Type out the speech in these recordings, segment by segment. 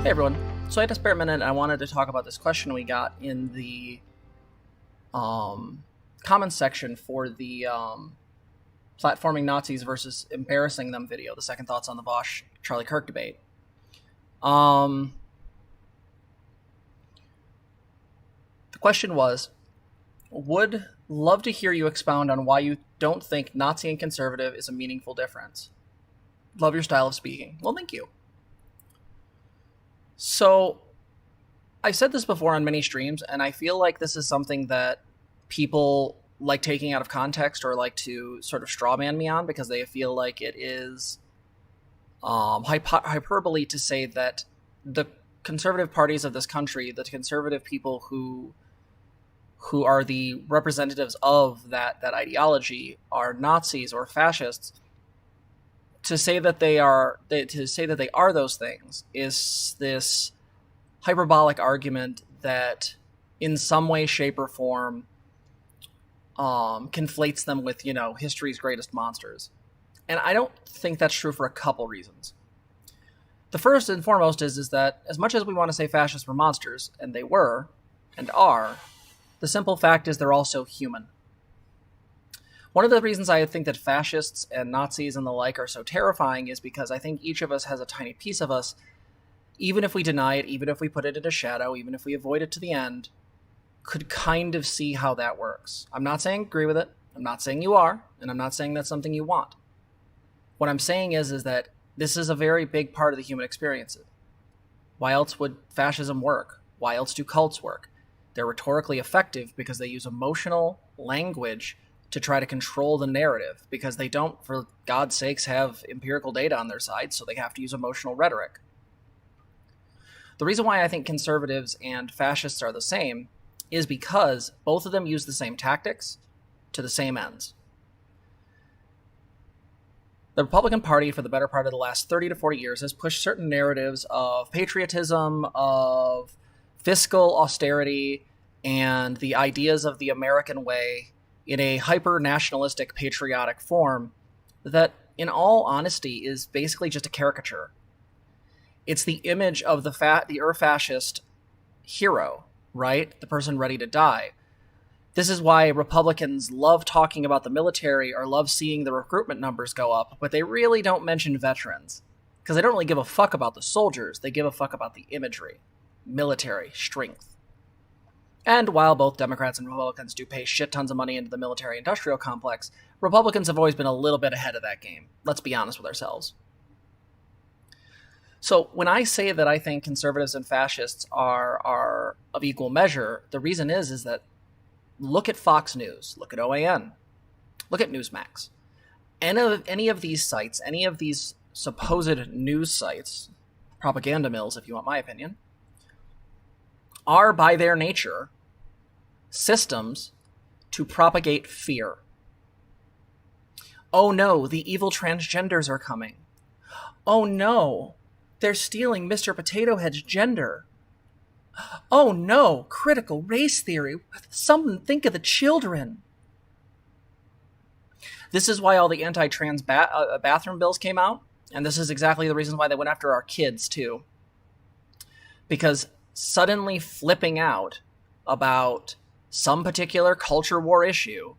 Hey everyone. So I had a spare minute and I wanted to talk about this question we got in the comments section for the platforming Nazis versus embarrassing them video, the Second Thoughts on the Bosch Charlie Kirk debate. The question was, would love to hear you expound on why you don't think Nazi and conservative is a meaningful difference. Love your style of speaking. Well, thank you. So, I said this before on many streams, and I feel like this is something that people like taking out of context or like to sort of strawman me on because they feel like it is hyperbole to say that the conservative parties of this country, the conservative people who are the representatives of that ideology, are Nazis or fascists. To say that they are those things is this hyperbolic argument that, in some way, shape, or form, conflates them with history's greatest monsters, and I don't think that's true for a couple reasons. The first and foremost is that as much as we want to say fascists were monsters, and they were, and are, the simple fact is they're also human. One of the reasons I think that fascists and Nazis and the like are so terrifying is because I think each of us has a tiny piece of us, even if we deny it, even if we put it in a shadow, even if we avoid it to the end, could kind of see how that works. I'm not saying agree with it. I'm not saying you are, and I'm not saying that's something you want. What I'm saying is that this is a very big part of the human experience. Why else would fascism work? Why else do cults work? They're rhetorically effective because they use emotional language to try to control the narrative, because they don't, for God's sakes, have empirical data on their side, so they have to use emotional rhetoric. The reason why I think conservatives and fascists are the same is because both of them use the same tactics to the same ends. The Republican Party, for the better part of the last 30 to 40 years, has pushed certain narratives of patriotism, of fiscal austerity, and the ideas of the American way in a hyper-nationalistic, patriotic form that, in all honesty, is basically just a caricature. It's the image of the Ur-Fascist hero, right? The person ready to die. This is why Republicans love talking about the military or love seeing the recruitment numbers go up, but they really don't mention veterans, because they don't really give a fuck about the soldiers. They give a fuck about the imagery, military strength. And while both Democrats and Republicans do pay shit tons of money into the military-industrial complex, Republicans have always been a little bit ahead of that game. Let's be honest with ourselves. So when I say that I think conservatives and fascists are of equal measure, the reason is that look at Fox News, look at OAN, look at Newsmax. Any of these sites, any of these supposed news sites, propaganda mills if you want my opinion, are by their nature systems to propagate fear. Oh no, the evil transgenders are coming. Oh no, they're stealing Mr. Potato Head's gender. Oh no, critical race theory. Someone think of the children. This is why all the anti-trans bathroom bills came out, and this is exactly the reason why they went after our kids too. Because suddenly flipping out about some particular culture war issue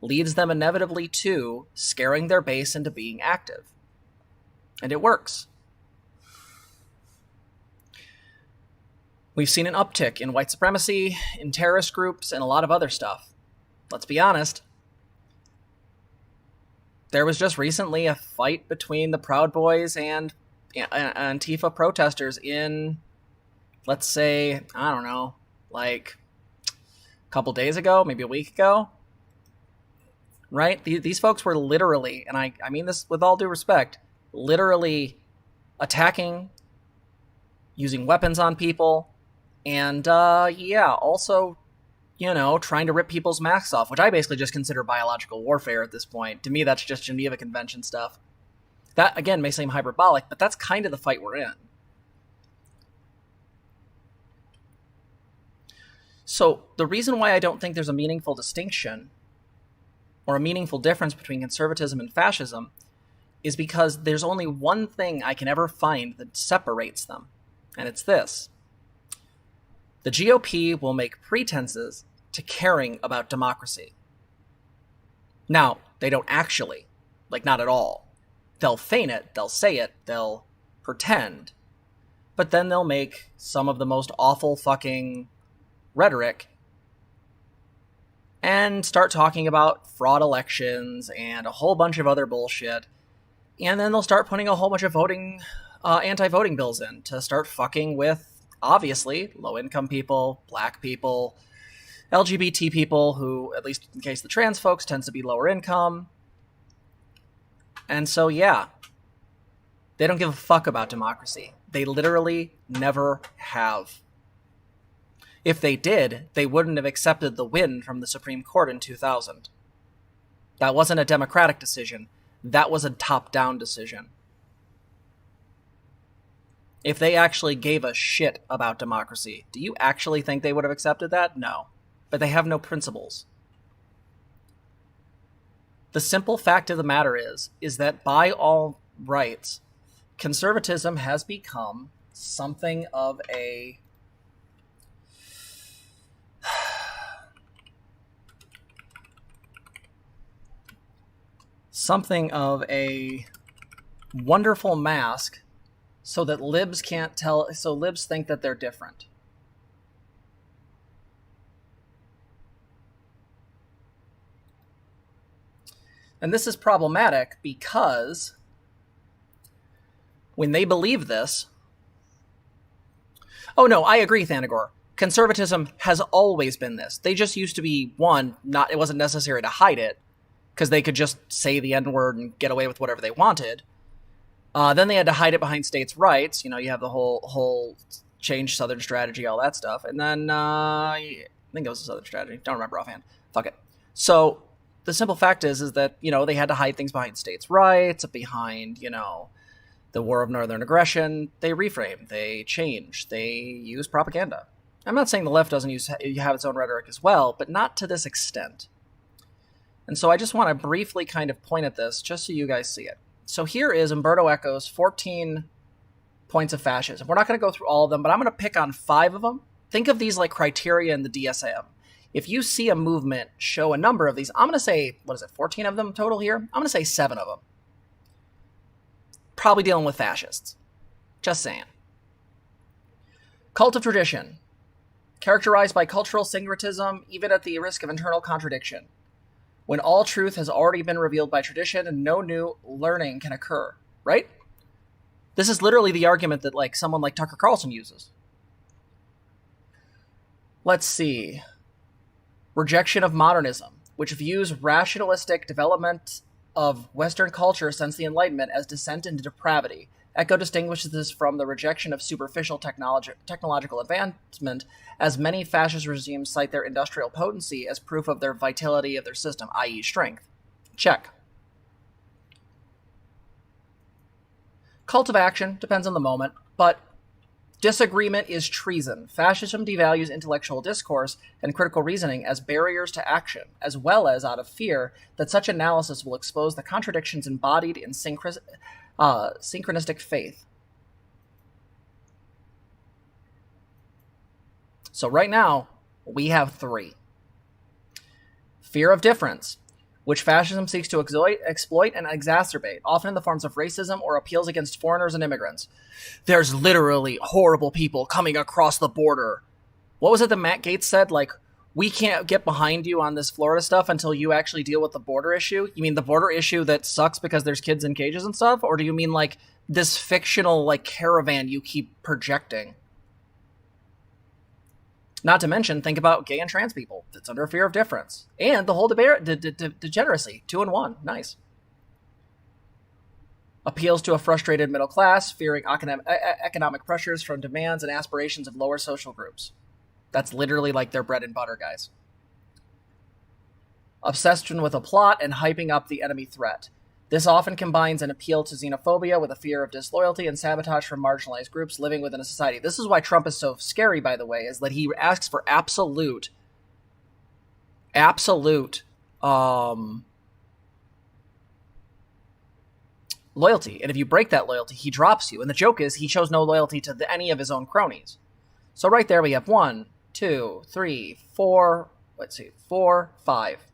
leads them inevitably to scaring their base into being active. And it works. We've seen an uptick in white supremacy, in terrorist groups, and a lot of other stuff. Let's be honest. There was just recently a fight between the Proud Boys and Antifa protesters in, let's say, I don't know, like a couple days ago, maybe a week ago, right? These folks were literally, and I mean this with all due respect, literally attacking, using weapons on people, and also, trying to rip people's masks off, which I basically just consider biological warfare at this point. To me, that's just Geneva Convention stuff. That, again, may seem hyperbolic, but that's kind of the fight we're in. So the reason why I don't think there's a meaningful distinction or a meaningful difference between conservatism and fascism is because there's only one thing I can ever find that separates them, And it's this. The GOP will make pretenses to caring about democracy. Now, they don't actually. Like, not at all. They'll feign it, they'll say it, they'll pretend. But then they'll make some of the most awful fucking rhetoric and start talking about fraud elections and a whole bunch of other bullshit. And then they'll start putting a whole bunch of anti-voting bills in to start fucking with, obviously, low-income people, black people, LGBT people who, at least in case the trans folks, tends to be lower income. And so, yeah, they don't give a fuck about democracy. They literally never have. If they did, they wouldn't have accepted the win from the Supreme Court in 2000. That wasn't a democratic decision. That was a top-down decision. If they actually gave a shit about democracy, do you actually think they would have accepted that? No. But they have no principles. The simple fact of the matter is that by all rights, conservatism has become something of a wonderful mask so that libs can't tell, so libs think that they're different. And this is problematic because when they believe this... Oh no, I agree, Thanagor. Conservatism has always been this. They just used to be, one, it wasn't necessary to hide it, because they could just say the N-word and get away with whatever they wanted. Then they had to hide it behind states' rights. You know, you have the whole change Southern strategy, all that stuff. And then, I think it was a Southern strategy. Don't remember offhand. Fuck it. So the simple fact is that, you know, they had to hide things behind states' rights, behind, you know, the war of northern aggression. They reframe, they change, they use propaganda. I'm not saying the left doesn't have its own rhetoric as well, but not to this extent. And so I just want to briefly kind of point at this just so you guys see it. So here is Umberto Eco's 14 points of fascism. We're not going to go through all of them, but I'm going to pick on 5 of them. Think of these like criteria in the DSM. If you see a movement show a number of these, I'm going to say, 14 of them total here? I'm going to say 7 of them. Probably dealing with fascists. Just saying. Cult of tradition. Characterized by cultural syncretism, even at the risk of internal contradiction. When all truth has already been revealed by tradition and no new learning can occur, right? This is literally the argument that like someone like Tucker Carlson uses. Let's see. Rejection of modernism, which views rationalistic development of Western culture since the Enlightenment as descent into depravity. Eco distinguishes this from the rejection of superficial technological advancement, as many fascist regimes cite their industrial potency as proof of their vitality of their system, i.e. strength. Check. Cult of action depends on the moment, but disagreement is treason. Fascism devalues intellectual discourse and critical reasoning as barriers to action, as well as out of fear that such analysis will expose the contradictions embodied in synchronistic faith. So right now, we have 3. Fear of difference, which fascism seeks to exploit and exacerbate, often in the forms of racism or appeals against foreigners and immigrants. There's literally horrible people coming across the border. What was it that Matt Gaetz said? Like, we can't get behind you on this Florida stuff until you actually deal with the border issue? You mean the border issue that sucks because there's kids in cages and stuff? Or do you mean like this fictional like caravan you keep projecting? Not to mention, think about gay and trans people. It's under fear of difference. And the whole degeneracy. 2 in 1. Nice. Appeals to a frustrated middle class, fearing economic pressures from demands and aspirations of lower social groups. That's literally like their bread and butter, guys. Obsession with a plot and hyping up the enemy threat. This often combines an appeal to xenophobia with a fear of disloyalty and sabotage from marginalized groups living within a society. This is why Trump is so scary, by the way, is that he asks for absolute loyalty. And if you break that loyalty, he drops you. And the joke is he shows no loyalty to any of his own cronies. So right there we have 1, 2, 3, 4, let's see, 4, 5.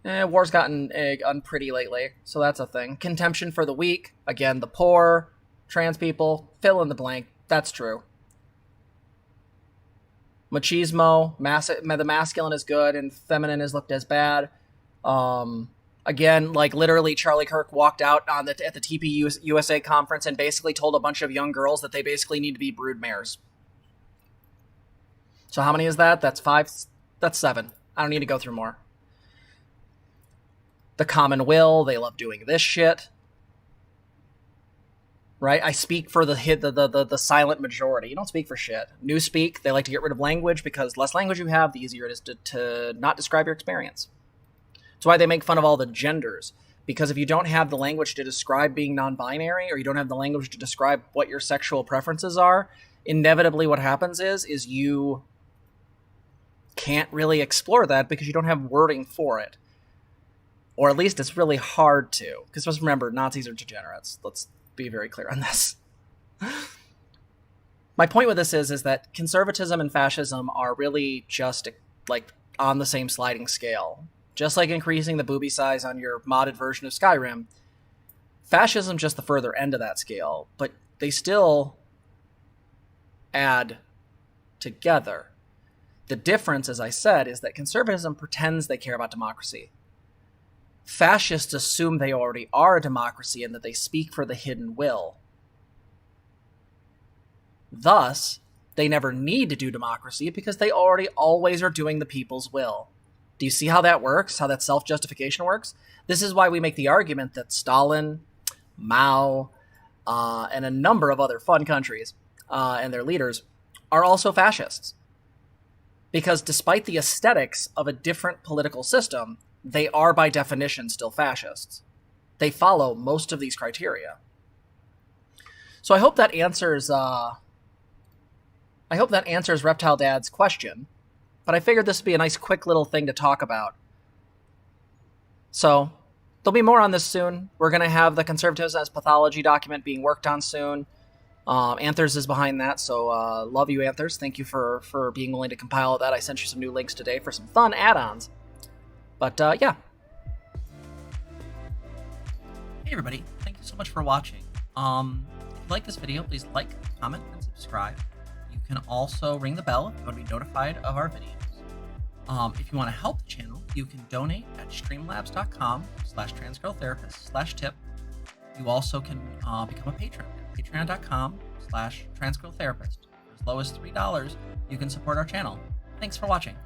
War's gotten unpretty lately, so that's a thing. Contempt for the weak, again, the poor, trans people, fill in the blank, that's true. Machismo, the masculine is good and feminine is looked as bad. Again, like literally Charlie Kirk walked out at the TP USA conference and basically told a bunch of young girls that they basically need to be brood mares. So how many is that? That's 5, that's 7. I don't need to go through more. The common will, they love doing this shit. Right? I speak for the silent majority. You don't speak for shit. Newspeak, they like to get rid of language because less language you have, the easier it is to not describe your experience. That's why they make fun of all the genders. Because if you don't have the language to describe being non-binary, or you don't have the language to describe what your sexual preferences are, inevitably what happens is you can't really explore that because you don't have wording for it. Or at least it's really hard to. Because just remember, Nazis are degenerates. Let's be very clear on this. My point with this is that conservatism and fascism are really just like on the same sliding scale. Just like increasing the booby size on your modded version of Skyrim, fascism's just the further end of that scale, but they still add together. The difference, as I said, is that conservatism pretends they care about democracy. Fascists assume they already are a democracy and that they speak for the hidden will. Thus, they never need to do democracy because they already always are doing the people's will. Do you see how that works? How that self-justification works? This is why we make the argument that Stalin, Mao, and a number of other fun countries and their leaders are also fascists. Because despite the aesthetics of a different political system, they are by definition still fascists. They follow most of these criteria. So I hope that answers Reptile Dad's question, but I figured this would be a nice quick little thing to talk about. So there'll be more on this soon. We're going to have the Conservatives as Pathology document being worked on soon. Anthers is behind that, so love you, Anthers. Thank you for being willing to compile that. I sent you some new links today for some fun add-ons. But, yeah. Hey, everybody. Thank you so much for watching. If you like this video, please like, comment, and subscribe. You can also ring the bell if you want to be notified of our videos. If you want to help the channel, you can donate at streamlabs.com/transgirltherapist/tip. You also can become a patron at patreon.com/transgirltherapist. For as low as $3, you can support our channel. Thanks for watching.